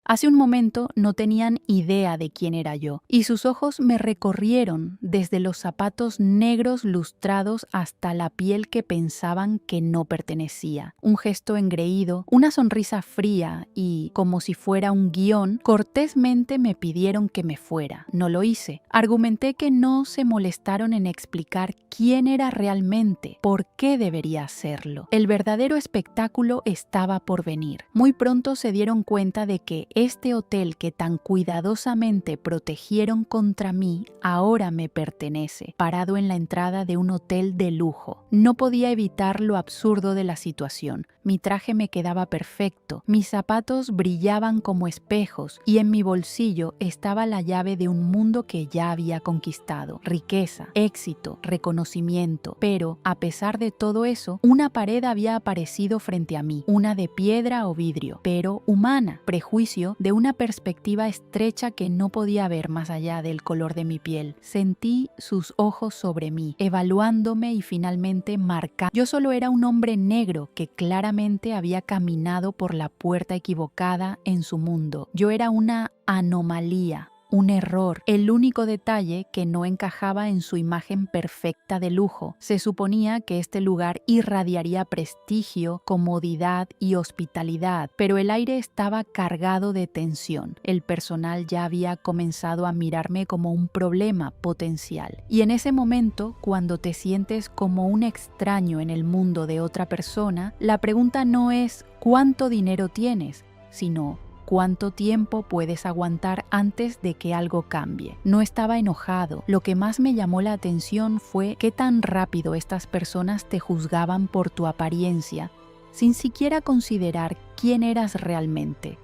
Hace un momento no tenían idea de quién era yo, y sus ojos me recorrieron desde los zapatos negros lustrados hasta la piel que pensaban que no pertenecía. Un gesto engreído, una sonrisa fría y, como si fuera un guión, cortésmente me pidieron que me fuera. No lo hice. Argumenté que no se molestaron en explicar quién era realmente, por qué debería hacerlo. El verdadero espectáculo estaba por venir. Muy pronto se dieron cuenta de que este hotel que tan cuidadosamente protegieron contra mí ahora me pertenece, parado en la entrada de un hotel de lujo. No podía evitar lo absurdo de la situación. Mi traje me quedaba perfecto, mis zapatos brillaban como espejos y en mi bolsillo estaba la llave de un mundo que ya había conquistado. Riqueza, éxito, reconocimiento. Pero, a pesar de todo eso, una pared había aparecido frente a mí, una de piedra o vidrio, pero humana, prejuicio de una perspectiva estrecha que no podía ver más allá del color de mi piel. Sentí sus ojos sobre mí, evaluándome y finalmente marcando. Yo solo era un hombre negro que claramente había caminado por la puerta equivocada en su mundo. Yo era una anomalía, un error, el único detalle que no encajaba en su imagen perfecta de lujo. Se suponía que este lugar irradiaría prestigio, comodidad y hospitalidad, pero el aire estaba cargado de tensión. El personal ya había comenzado a mirarme como un problema potencial. Y en ese momento, cuando te sientes como un extraño en el mundo de otra persona, la pregunta no es ¿cuánto dinero tienes?, sino ¿cuánto tiempo puedes aguantar antes de que algo cambie? No estaba enojado. Lo que más me llamó la atención fue qué tan rápido estas personas te juzgaban por tu apariencia, sin siquiera considerar quién eras realmente.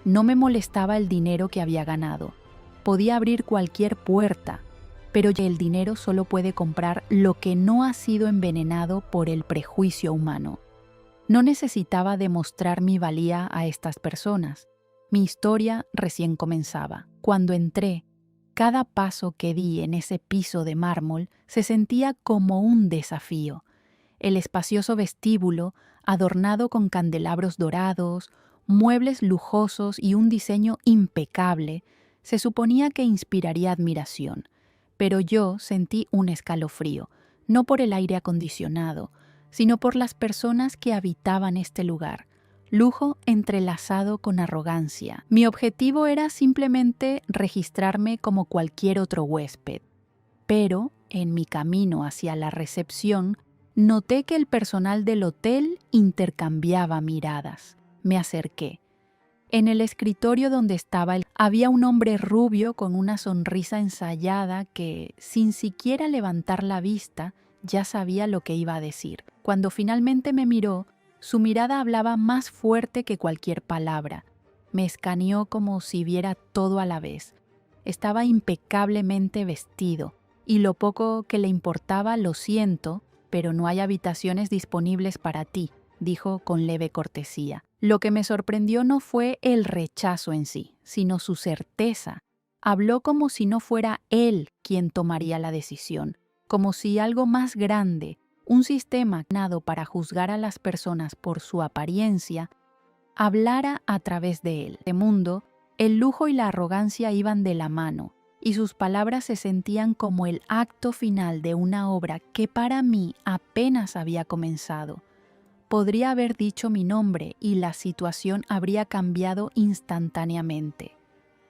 No me molestaba el dinero que había ganado. Podía abrir cualquier puerta, pero el dinero solo puede comprar lo que no ha sido envenenado por el prejuicio humano. No necesitaba demostrar mi valía a estas personas. Mi historia recién comenzaba. Cuando entré, cada paso que di en ese piso de mármol se sentía como un desafío. El espacioso vestíbulo, adornado con candelabros dorados, muebles lujosos y un diseño impecable, se suponía que inspiraría admiración. Pero yo sentí un escalofrío, no por el aire acondicionado, sino por las personas que habitaban este lugar. Lujo entrelazado con arrogancia. Mi objetivo era simplemente registrarme como cualquier otro huésped. Pero, en mi camino hacia la recepción, noté que el personal del hotel intercambiaba miradas. Me acerqué. En el escritorio donde estaba había un hombre rubio con una sonrisa ensayada que, sin siquiera levantar la vista, ya sabía lo que iba a decir. Cuando finalmente me miró, su mirada hablaba más fuerte que cualquier palabra. Me escaneó como si viera todo a la vez. Estaba impecablemente vestido, y lo poco que le importaba lo siento, pero no hay habitaciones disponibles para ti, dijo con leve cortesía. Lo que me sorprendió no fue el rechazo en sí, sino su certeza. Habló como si no fuera él quien tomaría la decisión, como si algo más grande, un sistema creado para juzgar a las personas por su apariencia, hablara a través de él. En este mundo, el lujo y la arrogancia iban de la mano, y sus palabras se sentían como el acto final de una obra que para mí apenas había comenzado. Podría haber dicho mi nombre y la situación habría cambiado instantáneamente.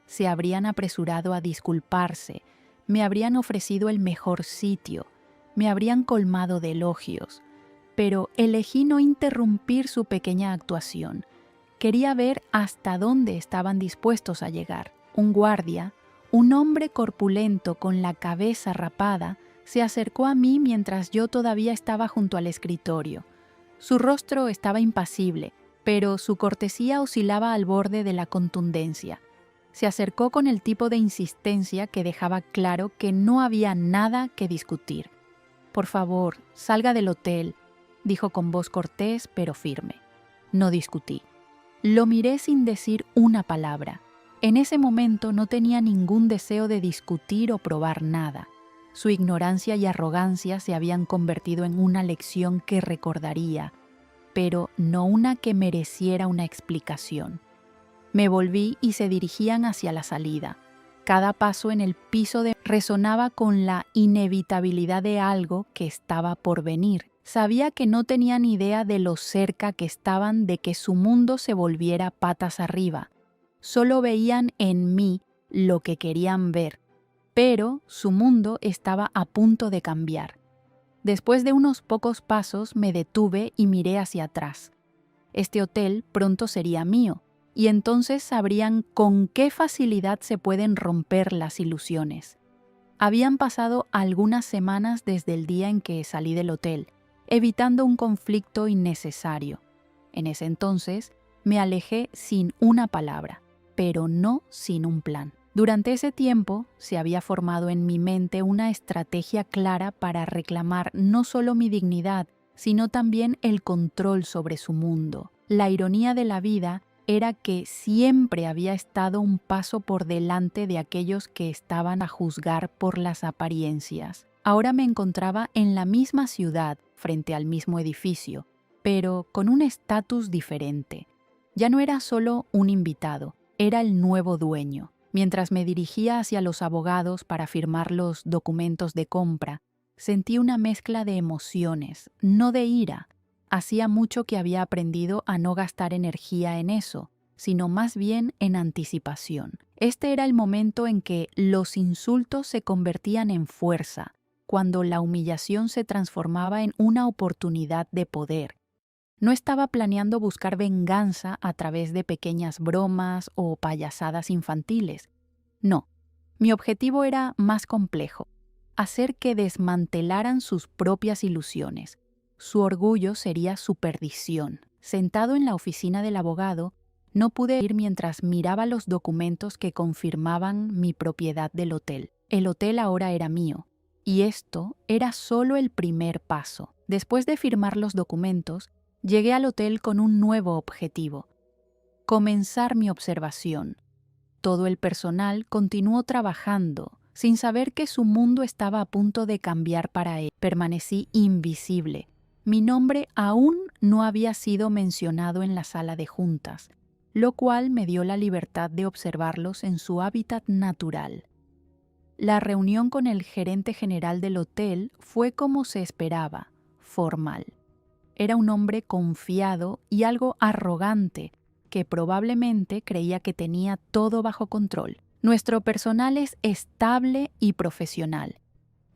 Se habrían apresurado a disculparse, me habrían ofrecido el mejor sitio, me habrían colmado de elogios, pero elegí no interrumpir su pequeña actuación. Quería ver hasta dónde estaban dispuestos a llegar. Un guardia, un hombre corpulento con la cabeza rapada, se acercó a mí mientras yo todavía estaba junto al escritorio. Su rostro estaba impasible, pero su cortesía oscilaba al borde de la contundencia. Se acercó con el tipo de insistencia que dejaba claro que no había nada que discutir. «Por favor, salga del hotel», dijo con voz cortés pero firme. No discutí. Lo miré sin decir una palabra. En ese momento no tenía ningún deseo de discutir o probar nada. Su ignorancia y arrogancia se habían convertido en una lección que recordaría, pero no una que mereciera una explicación. Me volví y se dirigían hacia la salida. Cada paso en el piso resonaba con la inevitabilidad de algo que estaba por venir. Sabía que no tenían idea de lo cerca que estaban de que su mundo se volviera patas arriba. Solo veían en mí lo que querían ver, pero su mundo estaba a punto de cambiar. Después de unos pocos pasos me detuve y miré hacia atrás. Este hotel pronto sería mío, y entonces sabrían con qué facilidad se pueden romper las ilusiones. Habían pasado algunas semanas desde el día en que salí del hotel, evitando un conflicto innecesario. En ese entonces me alejé sin una palabra, pero no sin un plan. Durante ese tiempo se había formado en mi mente una estrategia clara para reclamar no solo mi dignidad, sino también el control sobre su mundo. La ironía de la vida era que siempre había estado un paso por delante de aquellos que estaban a juzgar por las apariencias. Ahora me encontraba en la misma ciudad, frente al mismo edificio, pero con un estatus diferente. Ya no era solo un invitado, era el nuevo dueño. Mientras me dirigía hacia los abogados para firmar los documentos de compra, sentí una mezcla de emociones, no de ira. Hacía mucho que había aprendido a no gastar energía en eso, sino más bien en anticipación. Este era el momento en que los insultos se convertían en fuerza, cuando la humillación se transformaba en una oportunidad de poder. No estaba planeando buscar venganza a través de pequeñas bromas o payasadas infantiles. No, mi objetivo era más complejo: hacer que desmantelaran sus propias ilusiones. Su orgullo sería su perdición. Sentado en la oficina del abogado, no pude ir mientras miraba los documentos que confirmaban mi propiedad del hotel. El hotel ahora era mío, y esto era solo el primer paso. Después de firmar los documentos, llegué al hotel con un nuevo objetivo: comenzar mi observación. Todo el personal continuó trabajando, sin saber que su mundo estaba a punto de cambiar para él. Permanecí invisible. Mi nombre aún no había sido mencionado en la sala de juntas, lo cual me dio la libertad de observarlos en su hábitat natural. La reunión con el gerente general del hotel fue como se esperaba, formal. Era un hombre confiado y algo arrogante, que probablemente creía que tenía todo bajo control. Nuestro personal es estable y profesional,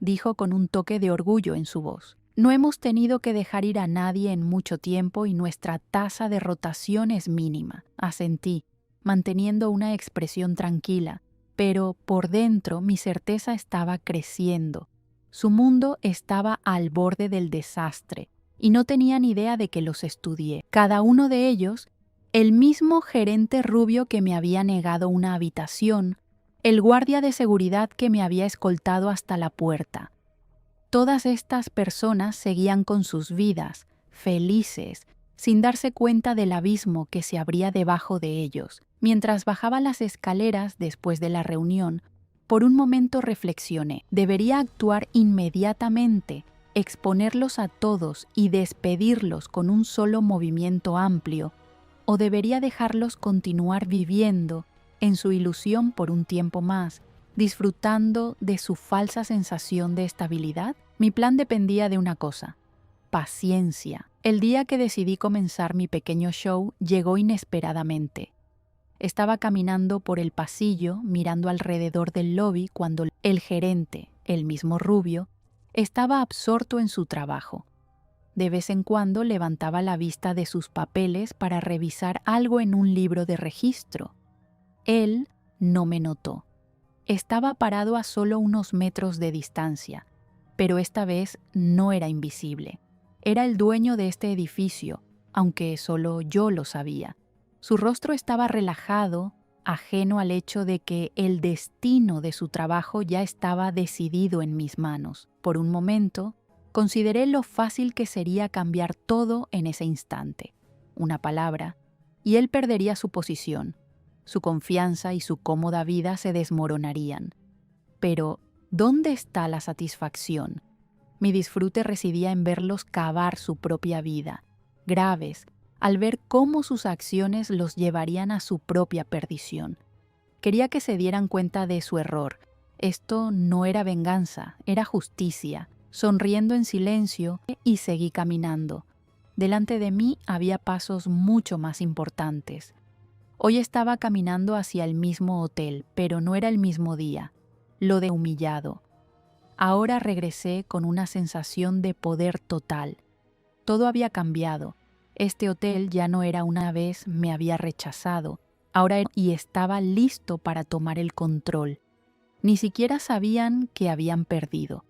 dijo con un toque de orgullo en su voz. No hemos tenido que dejar ir a nadie en mucho tiempo y nuestra tasa de rotación es mínima. Asentí, manteniendo una expresión tranquila, pero por dentro mi certeza estaba creciendo. Su mundo estaba al borde del desastre y no tenían idea de que los estudié. Cada uno de ellos, el mismo gerente rubio que me había negado una habitación, el guardia de seguridad que me había escoltado hasta la puerta. Todas estas personas seguían con sus vidas, felices, sin darse cuenta del abismo que se abría debajo de ellos. Mientras bajaba las escaleras después de la reunión, por un momento reflexioné: debería actuar inmediatamente, exponerlos a todos y despedirlos con un solo movimiento amplio, o debería dejarlos continuar viviendo en su ilusión por un tiempo más, disfrutando de su falsa sensación de estabilidad. Mi plan dependía de una cosa: paciencia. El día que decidí comenzar mi pequeño show llegó inesperadamente. Estaba caminando por el pasillo, mirando alrededor del lobby, cuando el gerente, el mismo rubio, estaba absorto en su trabajo. De vez en cuando levantaba la vista de sus papeles para revisar algo en un libro de registro. Él no me notó. Estaba parado a solo unos metros de distancia, pero esta vez no era invisible. Era el dueño de este edificio, aunque solo yo lo sabía. Su rostro estaba relajado, ajeno al hecho de que el destino de su trabajo ya estaba decidido en mis manos. Por un momento, consideré lo fácil que sería cambiar todo en ese instante. Una palabra, y él perdería su posición. Su confianza y su cómoda vida se desmoronarían. Pero, ¿dónde está la satisfacción? Mi disfrute residía en verlos cavar su propia vida, graves, al ver cómo sus acciones los llevarían a su propia perdición. Quería que se dieran cuenta de su error. Esto no era venganza, era justicia. Sonriendo en silencio y seguí caminando. Delante de mí había pasos mucho más importantes. Hoy estaba caminando hacia el mismo hotel, pero no era el mismo día. Lo de humillado. Ahora regresé con una sensación de poder total. Todo había cambiado. Este hotel ya no era una vez me había rechazado. Ahora y estaba listo para tomar el control. Ni siquiera sabían que habían perdido.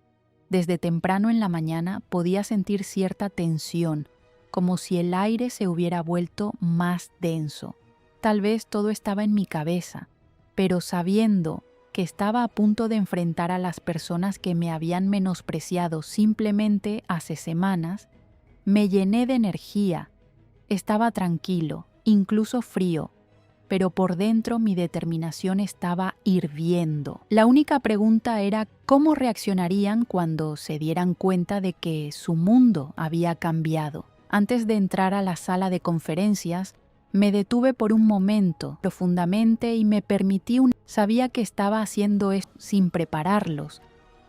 Desde temprano en la mañana podía sentir cierta tensión, como si el aire se hubiera vuelto más denso. Tal vez todo estaba en mi cabeza, pero sabiendo que estaba a punto de enfrentar a las personas que me habían menospreciado simplemente hace semanas, me llené de energía. Estaba tranquilo, incluso frío, pero por dentro mi determinación estaba hirviendo. La única pregunta era cómo reaccionarían cuando se dieran cuenta de que su mundo había cambiado. Antes de entrar a la sala de conferencias, me detuve por un momento profundamente y me permití Sabía que estaba haciendo esto sin prepararlos.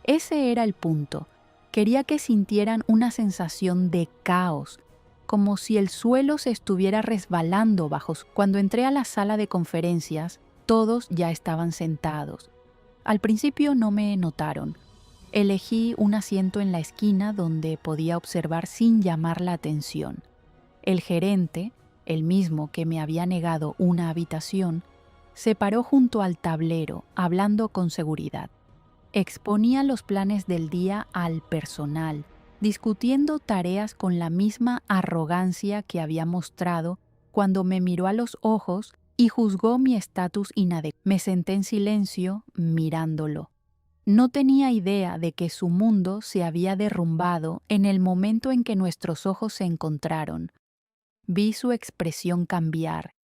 Ese era el punto. Quería que sintieran una sensación de caos, como si el suelo se estuviera resbalando bajo. Cuando entré a la sala de conferencias, todos ya estaban sentados. Al principio no me notaron. Elegí un asiento en la esquina donde podía observar sin llamar la atención. El gerente, el mismo que me había negado una habitación, se paró junto al tablero, hablando con seguridad. Exponía los planes del día al personal, discutiendo tareas con la misma arrogancia que había mostrado cuando me miró a los ojos y juzgó mi estatus inadecuado. Me senté en silencio mirándolo. No tenía idea de que su mundo se había derrumbado en el momento en que nuestros ojos se encontraron. Vi su expresión cambiar.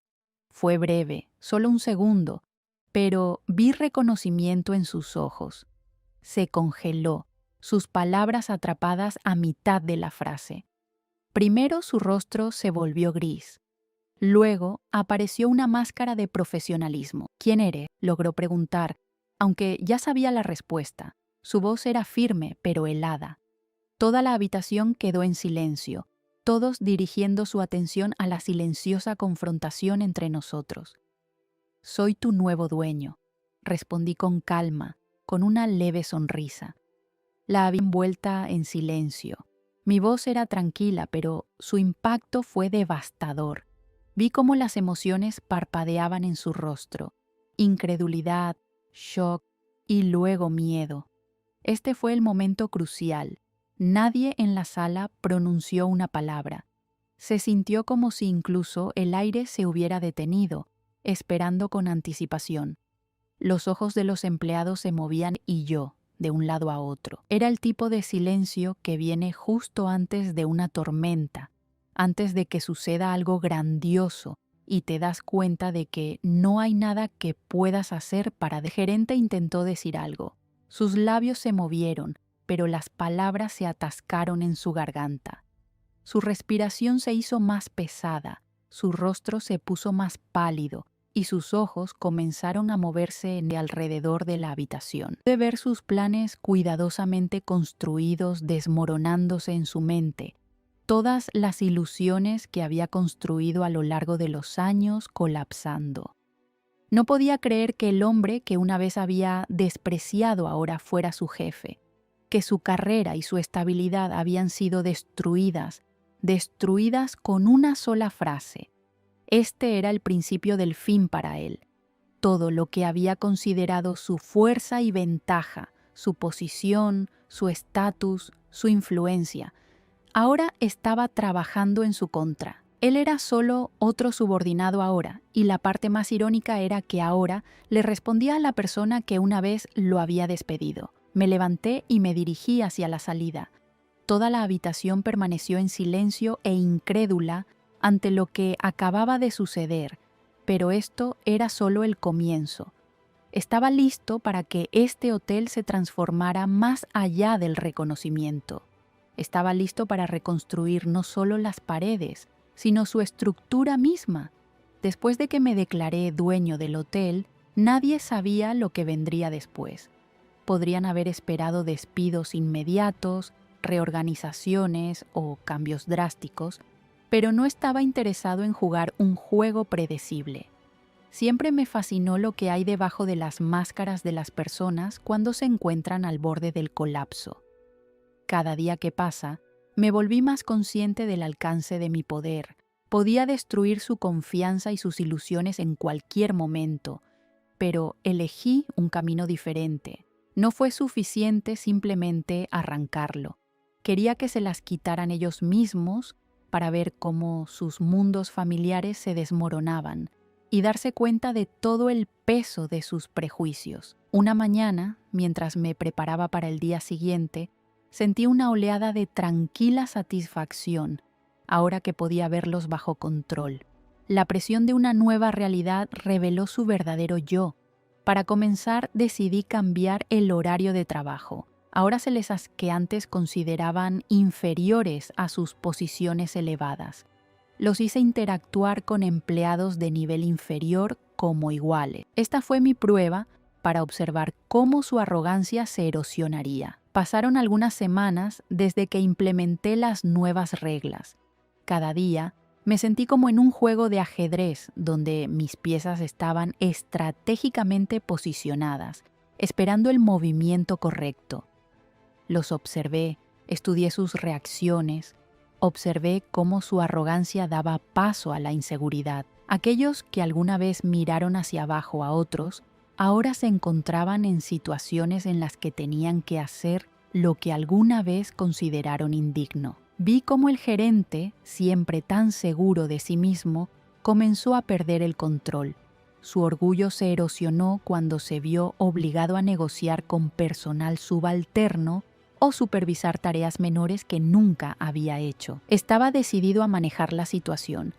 Fue breve, solo un segundo, pero vi reconocimiento en sus ojos. Se congeló, sus palabras atrapadas a mitad de la frase. Primero su rostro se volvió gris. Luego apareció una máscara de profesionalismo. ¿Quién eres?, logró preguntar, aunque ya sabía la respuesta. Su voz era firme, pero helada. Toda la habitación quedó en silencio, todos dirigiendo su atención a la silenciosa confrontación entre nosotros. «Soy tu nuevo dueño», respondí con calma, con una leve sonrisa. La había envuelta en silencio. Mi voz era tranquila, pero su impacto fue devastador. Vi cómo las emociones parpadeaban en su rostro. Incredulidad, shock y luego miedo. Este fue el momento crucial. Nadie en la sala pronunció una palabra. Se sintió como si incluso el aire se hubiera detenido, esperando con anticipación. Los ojos de los empleados se movían y yo, de un lado a otro. Era el tipo de silencio que viene justo antes de una tormenta, antes de que suceda algo grandioso y te das cuenta de que no hay nada que puedas hacer para... El gerente intentó decir algo. Sus labios se movieron, pero las palabras se atascaron en su garganta. Su respiración se hizo más pesada, su rostro se puso más pálido y sus ojos comenzaron a moverse alrededor de la habitación. Pude ver sus planes cuidadosamente construidos desmoronándose en su mente, todas las ilusiones que había construido a lo largo de los años colapsando. No podía creer que el hombre que una vez había despreciado ahora fuera su jefe, que su carrera y su estabilidad habían sido destruidas con una sola frase. Este era el principio del fin para él. Todo lo que había considerado su fuerza y ventaja, su posición, su estatus, su influencia, ahora estaba trabajando en su contra. Él era solo otro subordinado ahora, y la parte más irónica era que ahora le respondía a la persona que una vez lo había despedido. Me levanté y me dirigí hacia la salida. Toda la habitación permaneció en silencio e incrédula ante lo que acababa de suceder, pero esto era solo el comienzo. Estaba listo para que este hotel se transformara más allá del reconocimiento. Estaba listo para reconstruir no solo las paredes, sino su estructura misma. Después de que me declaré dueño del hotel, nadie sabía lo que vendría después. Podrían haber esperado despidos inmediatos, reorganizaciones o cambios drásticos, pero no estaba interesado en jugar un juego predecible. Siempre me fascinó lo que hay debajo de las máscaras de las personas cuando se encuentran al borde del colapso. Cada día que pasa, me volví más consciente del alcance de mi poder. Podía destruir su confianza y sus ilusiones en cualquier momento, pero elegí un camino diferente. No fue suficiente simplemente arrancarlo. Quería que se las quitaran ellos mismos para ver cómo sus mundos familiares se desmoronaban y darse cuenta de todo el peso de sus prejuicios. Una mañana, mientras me preparaba para el día siguiente, sentí una oleada de tranquila satisfacción, ahora que podía verlos bajo control. La presión de una nueva realidad reveló su verdadero yo. Para comenzar, decidí cambiar el horario de trabajo. Ahora que antes consideraban inferiores a sus posiciones elevadas. Los hice interactuar con empleados de nivel inferior como iguales. Esta fue mi prueba para observar cómo su arrogancia se erosionaría. Pasaron algunas semanas desde que implementé las nuevas reglas. Cada día me sentí como en un juego de ajedrez donde mis piezas estaban estratégicamente posicionadas, esperando el movimiento correcto. Los observé, estudié sus reacciones, observé cómo su arrogancia daba paso a la inseguridad. Aquellos que alguna vez miraron hacia abajo a otros, ahora se encontraban en situaciones en las que tenían que hacer lo que alguna vez consideraron indigno. Vi cómo el gerente, siempre tan seguro de sí mismo, comenzó a perder el control. Su orgullo se erosionó cuando se vio obligado a negociar con personal subalterno o supervisar tareas menores que nunca había hecho. Estaba decidido a manejar la situación.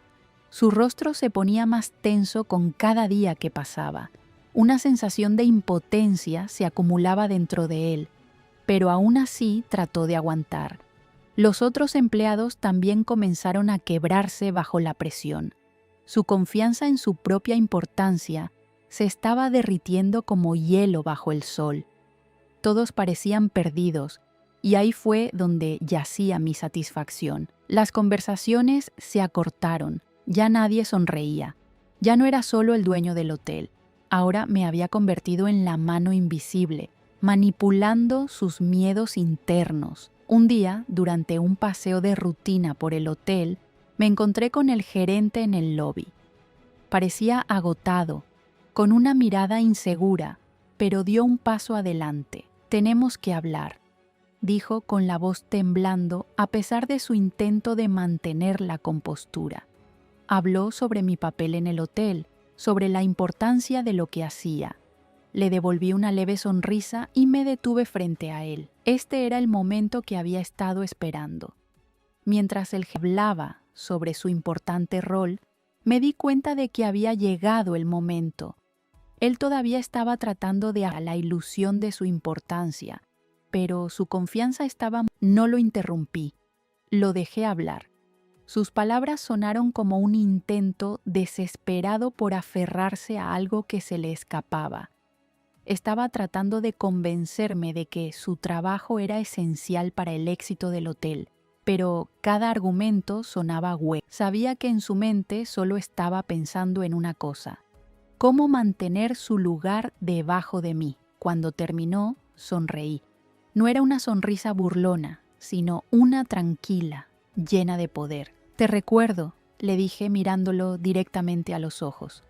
Su rostro se ponía más tenso con cada día que pasaba. Una sensación de impotencia se acumulaba dentro de él, pero aún así trató de aguantar. Los otros empleados también comenzaron a quebrarse bajo la presión. Su confianza en su propia importancia se estaba derritiendo como hielo bajo el sol. Todos parecían perdidos, y ahí fue donde yacía mi satisfacción. Las conversaciones se acortaron, ya nadie sonreía. Ya no era solo el dueño del hotel, ahora me había convertido en la mano invisible, manipulando sus miedos internos. Un día, durante un paseo de rutina por el hotel, me encontré con el gerente en el lobby. Parecía agotado, con una mirada insegura, pero dio un paso adelante. «Tenemos que hablar», dijo con la voz temblando a pesar de su intento de mantener la compostura. Habló sobre mi papel en el hotel, sobre la importancia de lo que hacía. Le devolví una leve sonrisa y me detuve frente a él. Este era el momento que había estado esperando. Mientras él hablaba sobre su importante rol, me di cuenta de que había llegado el momento. Él todavía estaba tratando de la ilusión de su importancia, pero su confianza estaba... No lo interrumpí, lo dejé hablar. Sus palabras sonaron como un intento desesperado por aferrarse a algo que se le escapaba. Estaba tratando de convencerme de que su trabajo era esencial para el éxito del hotel, pero cada argumento sonaba hueco. Sabía que en su mente solo estaba pensando en una cosa: cómo mantener su lugar debajo de mí. Cuando terminó, sonreí. No era una sonrisa burlona, sino una tranquila, llena de poder. «Te recuerdo», le dije mirándolo directamente a los ojos.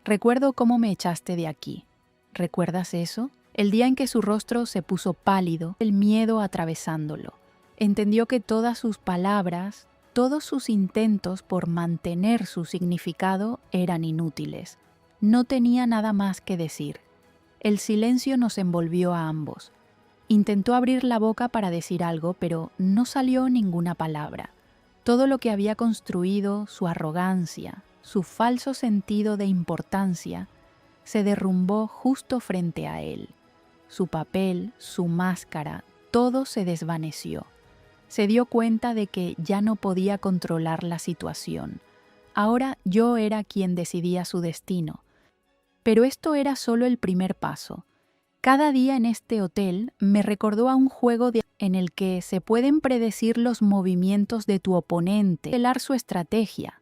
«Recuerdo cómo me echaste de aquí. ¿Recuerdas eso?» El día en que su rostro se puso pálido, el miedo atravesándolo. Entendió que todas sus palabras, todos sus intentos por mantener su significado eran inútiles. No tenía nada más que decir. El silencio nos envolvió a ambos. Intentó abrir la boca para decir algo, pero no salió ninguna palabra. Todo lo que había construido, su arrogancia, su falso sentido de importancia, se derrumbó justo frente a él. Su papel, su máscara, todo se desvaneció. Se dio cuenta de que ya no podía controlar la situación. Ahora yo era quien decidía su destino. Pero esto era solo el primer paso. Cada día en este hotel me recordó a un juego en el que se pueden predecir los movimientos de tu oponente, revelar su estrategia.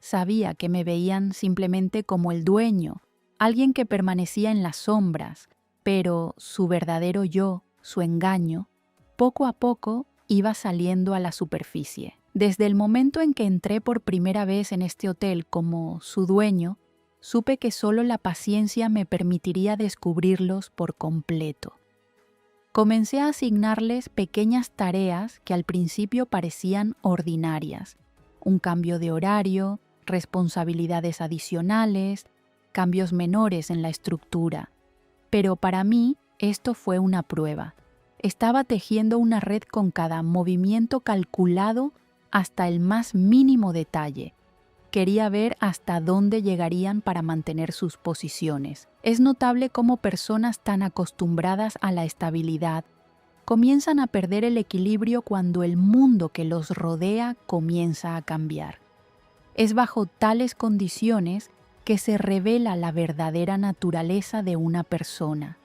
Sabía que me veían simplemente como el dueño, alguien que permanecía en las sombras, pero su verdadero yo, su engaño, poco a poco iba saliendo a la superficie. Desde el momento en que entré por primera vez en este hotel como su dueño, supe que solo la paciencia me permitiría descubrirlos por completo. Comencé a asignarles pequeñas tareas que al principio parecían ordinarias. Un cambio de horario, responsabilidades adicionales, cambios menores en la estructura. Pero para mí esto fue una prueba. Estaba tejiendo una red con cada movimiento calculado hasta el más mínimo detalle. Quería ver hasta dónde llegarían para mantener sus posiciones. Es notable cómo personas tan acostumbradas a la estabilidad comienzan a perder el equilibrio cuando el mundo que los rodea comienza a cambiar. Es bajo tales condiciones que se revela la verdadera naturaleza de una persona.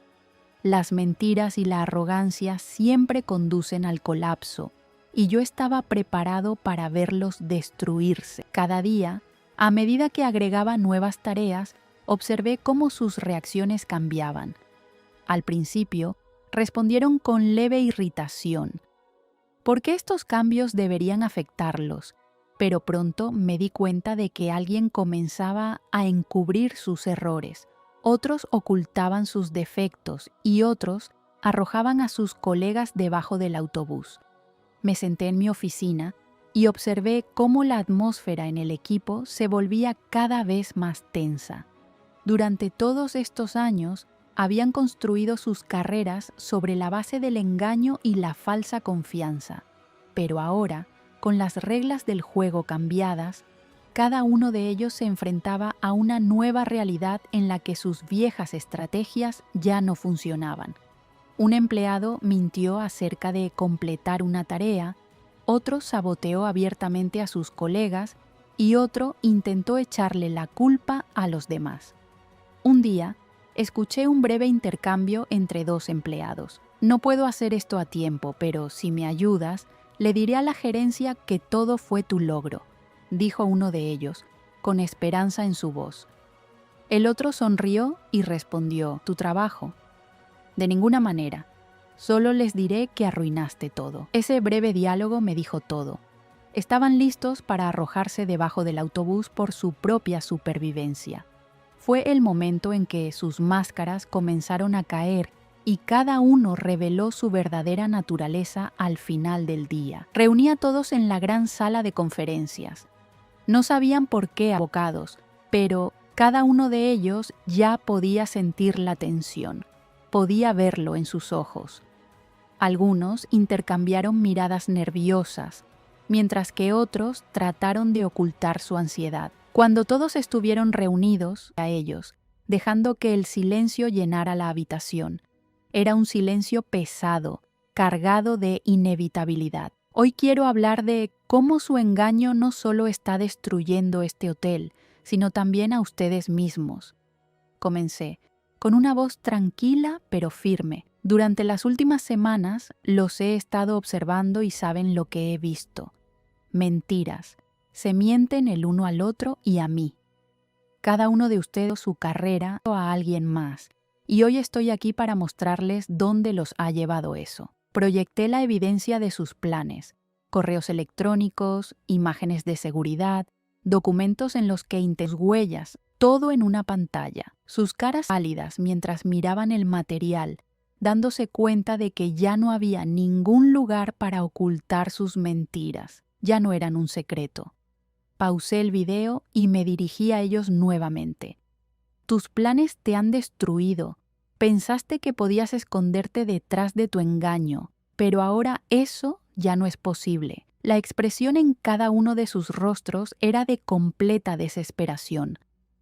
Las mentiras y la arrogancia siempre conducen al colapso, y yo estaba preparado para verlos destruirse. Cada día, a medida que agregaba nuevas tareas, observé cómo sus reacciones cambiaban. Al principio, respondieron con leve irritación. ¿Por qué estos cambios deberían afectarlos? Pero pronto me di cuenta de que alguien comenzaba a encubrir sus errores, otros ocultaban sus defectos y otros arrojaban a sus colegas debajo del autobús. Me senté en mi oficina y observé cómo la atmósfera en el equipo se volvía cada vez más tensa. Durante todos estos años, habían construido sus carreras sobre la base del engaño y la falsa confianza. Pero ahora, con las reglas del juego cambiadas, cada uno de ellos se enfrentaba a una nueva realidad en la que sus viejas estrategias ya no funcionaban. Un empleado mintió acerca de completar una tarea, otro saboteó abiertamente a sus colegas y otro intentó echarle la culpa a los demás. Un día, escuché un breve intercambio entre dos empleados. No puedo hacer esto a tiempo, pero si me ayudas, le diré a la gerencia que todo fue tu logro, dijo uno de ellos, con esperanza en su voz. El otro sonrió y respondió, tu trabajo. De ninguna manera, solo les diré que arruinaste todo. Ese breve diálogo me dijo todo. Estaban listos para arrojarse debajo del autobús por su propia supervivencia. Fue el momento en que sus máscaras comenzaron a caer y cada uno reveló su verdadera naturaleza al final del día. Reuní a todos en la gran sala de conferencias. No sabían por qué abocados, pero cada uno de ellos ya podía sentir la tensión. Podía verlo en sus ojos. Algunos intercambiaron miradas nerviosas, mientras que otros trataron de ocultar su ansiedad. Cuando todos estuvieron reunidos a ellos, dejando que el silencio llenara la habitación, era un silencio pesado, cargado de inevitabilidad. Hoy quiero hablar de cómo su engaño no solo está destruyendo este hotel, sino también a ustedes mismos. Comencé, con una voz tranquila pero firme. Durante las últimas semanas los he estado observando y saben lo que he visto. Mentiras. Se mienten el uno al otro y a mí. Cada uno de ustedes su carrera a alguien más. Y hoy estoy aquí para mostrarles dónde los ha llevado eso. Proyecté la evidencia de sus planes, correos electrónicos, imágenes de seguridad, documentos en los que huellas, todo en una pantalla. Sus caras pálidas mientras miraban el material, dándose cuenta de que ya no había ningún lugar para ocultar sus mentiras. Ya no eran un secreto. Pausé el video y me dirigí a ellos nuevamente. Tus planes te han destruido. Pensaste que podías esconderte detrás de tu engaño, pero ahora eso ya no es posible. La expresión en cada uno de sus rostros era de completa desesperación.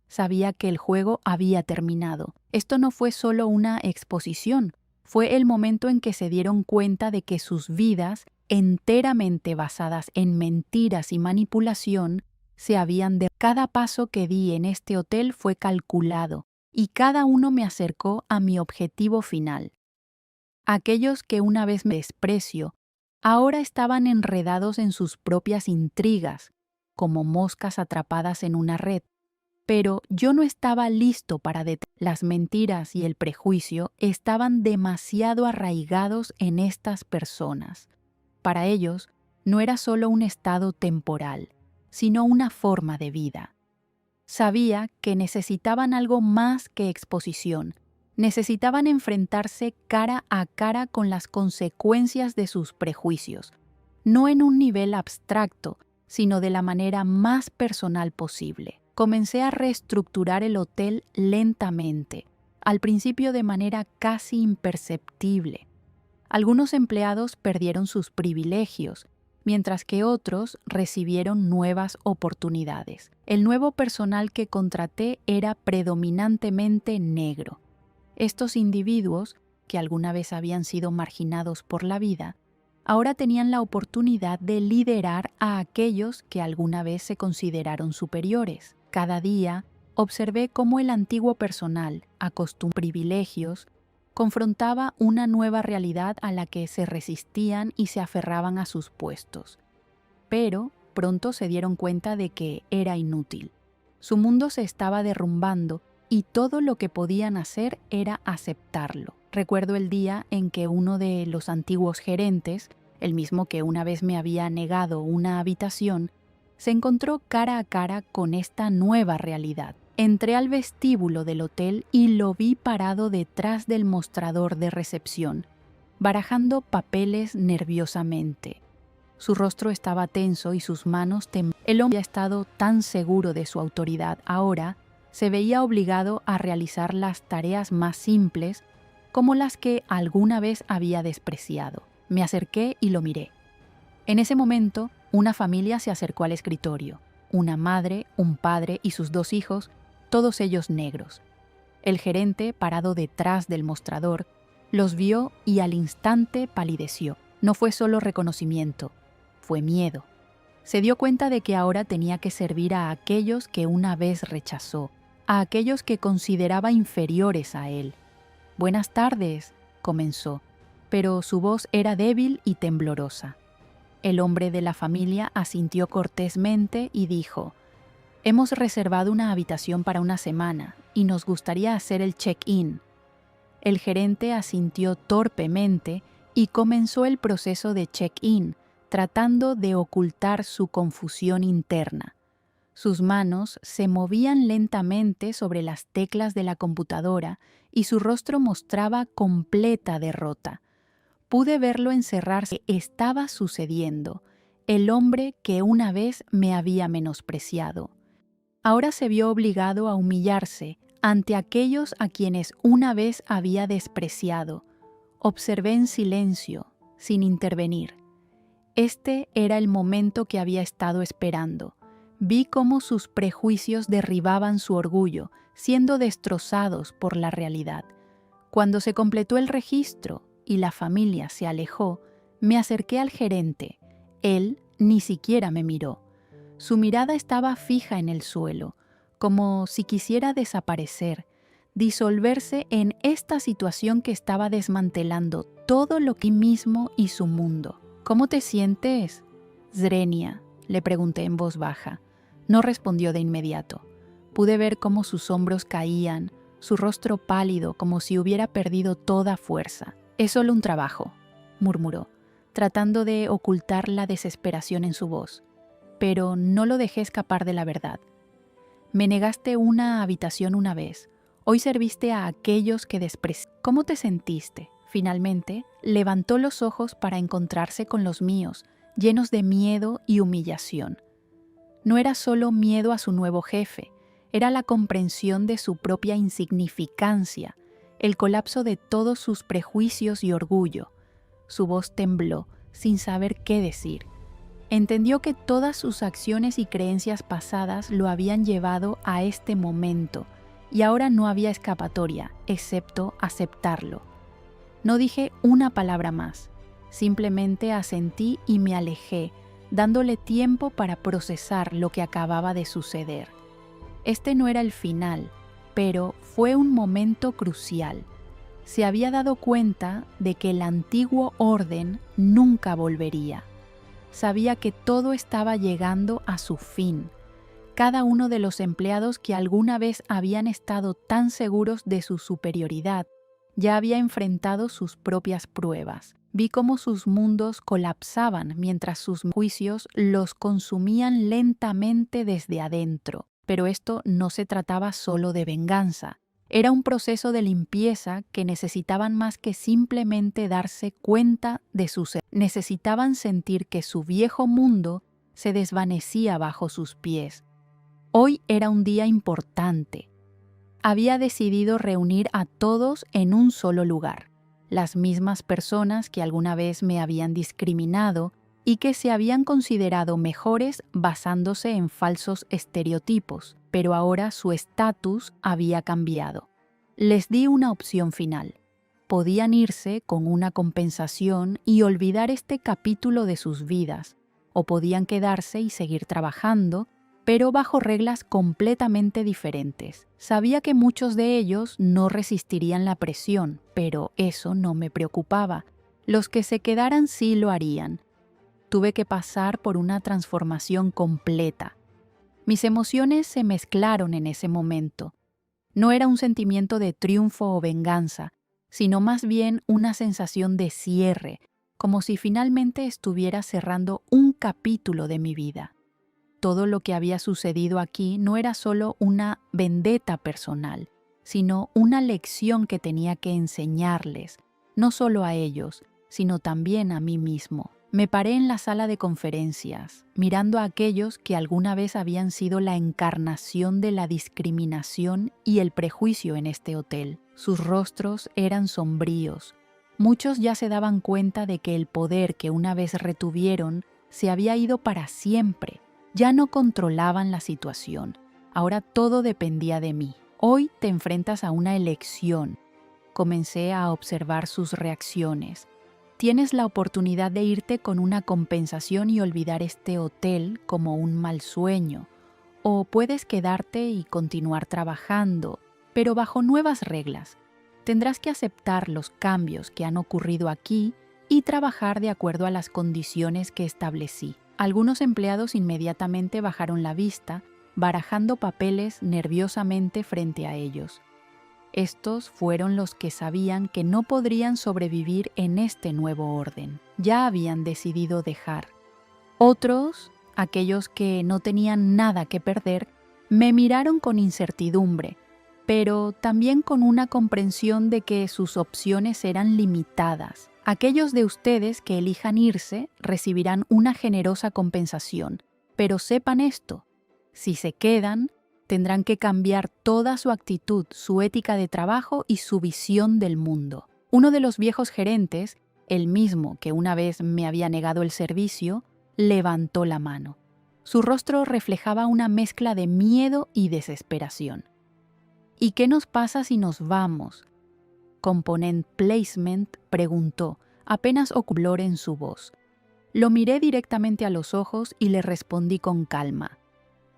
Sabía que el juego había terminado. Esto no fue solo una exposición, fue el momento en que se dieron cuenta de que sus vidas enteramente basadas en mentiras y manipulación, se habían de... Cada paso que di en este hotel fue calculado y cada uno me acercó a mi objetivo final. Aquellos que una vez me desprecio, ahora estaban enredados en sus propias intrigas, como moscas atrapadas en una red. Pero yo no estaba listo para detener. Las mentiras y el prejuicio estaban demasiado arraigados en estas personas. Para ellos, no era solo un estado temporal, sino una forma de vida. Sabía que necesitaban algo más que exposición. Necesitaban enfrentarse cara a cara con las consecuencias de sus prejuicios, no en un nivel abstracto, sino de la manera más personal posible. Comencé a reestructurar el hotel lentamente, al principio de manera casi imperceptible. Algunos empleados perdieron sus privilegios, mientras que otros recibieron nuevas oportunidades. El nuevo personal que contraté era predominantemente negro. Estos individuos, que alguna vez habían sido marginados por la vida, ahora tenían la oportunidad de liderar a aquellos que alguna vez se consideraron superiores. Cada día observé cómo el antiguo personal, acostumbrado a privilegios, confrontaba una nueva realidad a la que se resistían y se aferraban a sus puestos. Pero pronto se dieron cuenta de que era inútil. Su mundo se estaba derrumbando y todo lo que podían hacer era aceptarlo. Recuerdo el día en que uno de los antiguos gerentes, el mismo que una vez me había negado una habitación, se encontró cara a cara con esta nueva realidad. Entré al vestíbulo del hotel y lo vi parado detrás del mostrador de recepción, barajando papeles nerviosamente. Su rostro estaba tenso y sus manos temblaban. El hombre había estado tan seguro de su autoridad, ahora se veía obligado a realizar las tareas más simples, como las que alguna vez había despreciado. Me acerqué y lo miré. En ese momento, una familia se acercó al escritorio. Una madre, un padre y sus 2 hijos, todos ellos negros. El gerente, parado detrás del mostrador, los vio y al instante palideció. No fue solo reconocimiento, fue miedo. Se dio cuenta de que ahora tenía que servir a aquellos que una vez rechazó, a aquellos que consideraba inferiores a él. «Buenas tardes», comenzó, pero su voz era débil y temblorosa. El hombre de la familia asintió cortésmente y dijo: «Hemos reservado una habitación para una semana y nos gustaría hacer el check-in». El gerente asintió torpemente y comenzó el proceso de check-in, tratando de ocultar su confusión interna. Sus manos se movían lentamente sobre las teclas de la computadora y su rostro mostraba completa derrota. Pude verlo encerrarse. Estaba sucediendo. El hombre que una vez me había menospreciado. Ahora se vio obligado a humillarse ante aquellos a quienes una vez había despreciado. Observé en silencio, sin intervenir. Este era el momento que había estado esperando. Vi cómo sus prejuicios derribaban su orgullo, siendo destrozados por la realidad. Cuando se completó el registro y la familia se alejó, me acerqué al gerente. Él ni siquiera me miró. Su mirada estaba fija en el suelo, como si quisiera desaparecer, disolverse en esta situación que estaba desmantelando todo lo que mismo y su mundo. «¿Cómo te sientes, Zrenia?», le pregunté en voz baja. No respondió de inmediato. Pude ver cómo sus hombros caían, su rostro pálido como si hubiera perdido toda fuerza. «Es solo un trabajo», murmuró, tratando de ocultar la desesperación en su voz. Pero no lo dejé escapar de la verdad. «Me negaste una habitación una vez. Hoy serviste a aquellos que despreciaste. ¿Cómo te sentiste?» Finalmente, levantó los ojos para encontrarse con los míos, llenos de miedo y humillación. No era solo miedo a su nuevo jefe, era la comprensión de su propia insignificancia, el colapso de todos sus prejuicios y orgullo. Su voz tembló, sin saber qué decir. Entendió que todas sus acciones y creencias pasadas lo habían llevado a este momento, y ahora no había escapatoria, excepto aceptarlo. No dije una palabra más. Simplemente asentí y me alejé, dándole tiempo para procesar lo que acababa de suceder. Este no era el final, pero fue un momento crucial. Se había dado cuenta de que el antiguo orden nunca volvería. Sabía que todo estaba llegando a su fin. Cada uno de los empleados que alguna vez habían estado tan seguros de su superioridad ya había enfrentado sus propias pruebas. Vi cómo sus mundos colapsaban mientras sus juicios los consumían lentamente desde adentro. Pero esto no se trataba solo de venganza. Era un proceso de limpieza que necesitaban más que simplemente darse cuenta de sus errores. Necesitaban sentir que su viejo mundo se desvanecía bajo sus pies. Hoy era un día importante. Había decidido reunir a todos en un solo lugar. Las mismas personas que alguna vez me habían discriminado y que se habían considerado mejores basándose en falsos estereotipos, pero ahora su estatus había cambiado. Les di una opción final. Podían irse con una compensación y olvidar este capítulo de sus vidas, o podían quedarse y seguir trabajando, pero bajo reglas completamente diferentes. Sabía que muchos de ellos no resistirían la presión, pero eso no me preocupaba. Los que se quedaran sí lo harían. Tuve que pasar por una transformación completa. Mis emociones se mezclaron en ese momento. No era un sentimiento de triunfo o venganza, sino más bien una sensación de cierre, como si finalmente estuviera cerrando un capítulo de mi vida. Todo lo que había sucedido aquí no era solo una vendetta personal, sino una lección que tenía que enseñarles, no solo a ellos, sino también a mí mismo. Me paré en la sala de conferencias, mirando a aquellos que alguna vez habían sido la encarnación de la discriminación y el prejuicio en este hotel. Sus rostros eran sombríos. Muchos ya se daban cuenta de que el poder que una vez retuvieron se había ido para siempre. Ya no controlaban la situación. Ahora todo dependía de mí. Hoy te enfrentas a una elección. Comencé a observar sus reacciones. Tienes la oportunidad de irte con una compensación y olvidar este hotel como un mal sueño. O puedes quedarte y continuar trabajando, pero bajo nuevas reglas. Tendrás que aceptar los cambios que han ocurrido aquí y trabajar de acuerdo a las condiciones que establecí. Algunos empleados inmediatamente bajaron la vista, barajando papeles nerviosamente frente a ellos. Estos fueron los que sabían que no podrían sobrevivir en este nuevo orden. Ya habían decidido dejar. Otros, aquellos que no tenían nada que perder, me miraron con incertidumbre, pero también con una comprensión de que sus opciones eran limitadas. Aquellos de ustedes que elijan irse recibirán una generosa compensación, pero sepan esto: si se quedan, tendrán que cambiar toda su actitud, su ética de trabajo y su visión del mundo. Uno de los viejos gerentes, el mismo que una vez me había negado el servicio, levantó la mano. Su rostro reflejaba una mezcla de miedo y desesperación. ¿Y qué nos pasa si nos vamos?, Component Placement preguntó, apenas oculó en su voz. Lo miré directamente a los ojos y le respondí con calma.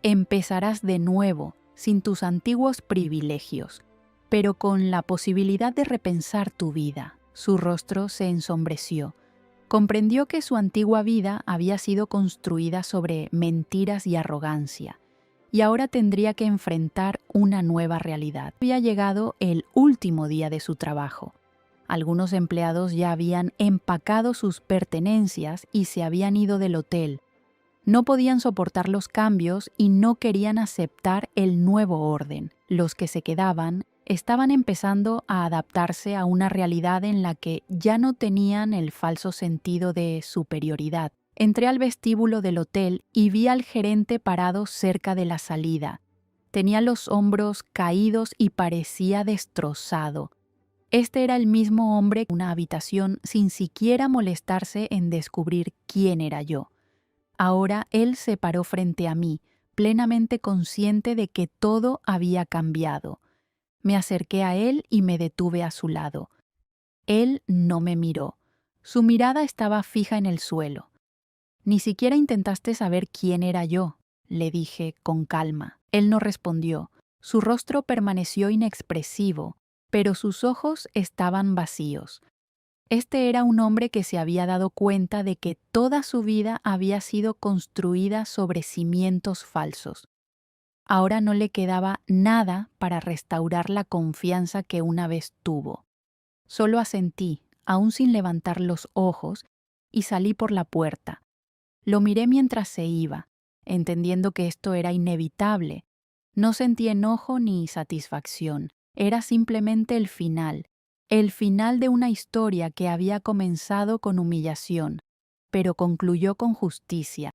Empezarás de nuevo, sin tus antiguos privilegios, pero con la posibilidad de repensar tu vida. Su rostro se ensombreció. Comprendió que su antigua vida había sido construida sobre mentiras y arrogancia, y ahora tendría que enfrentar una nueva realidad. Había llegado el último día de su trabajo. Algunos empleados ya habían empacado sus pertenencias y se habían ido del hotel. No podían soportar los cambios y no querían aceptar el nuevo orden. Los que se quedaban estaban empezando a adaptarse a una realidad en la que ya no tenían el falso sentido de superioridad. Entré al vestíbulo del hotel y vi al gerente parado cerca de la salida. Tenía los hombros caídos y parecía destrozado. Este era el mismo hombre en una habitación sin siquiera molestarse en descubrir quién era yo. Ahora él se paró frente a mí, plenamente consciente de que todo había cambiado. Me acerqué a él y me detuve a su lado. Él no me miró. Su mirada estaba fija en el suelo. «Ni siquiera intentaste saber quién era yo», le dije con calma. Él no respondió. Su rostro permaneció inexpresivo, pero sus ojos estaban vacíos. Este era un hombre que se había dado cuenta de que toda su vida había sido construida sobre cimientos falsos. Ahora no le quedaba nada para restaurar la confianza que una vez tuvo. Solo asentí, aún sin levantar los ojos, y salí por la puerta. Lo miré mientras se iba, entendiendo que esto era inevitable. No sentí enojo ni satisfacción. Era simplemente el final de una historia que había comenzado con humillación, pero concluyó con justicia.